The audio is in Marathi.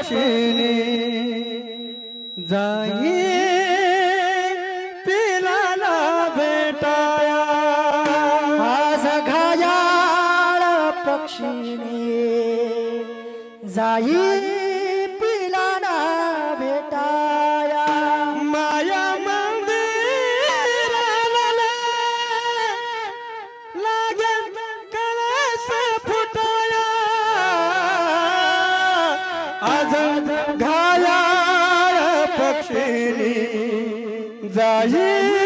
पक्षिणी जाई पिलाला भेटाया आज घायाळ पक्षिणी जाई पिलाला भेटाया माया मंदिराला लागेल कळस फुटाया आज घायाळ पक्षिणी जाई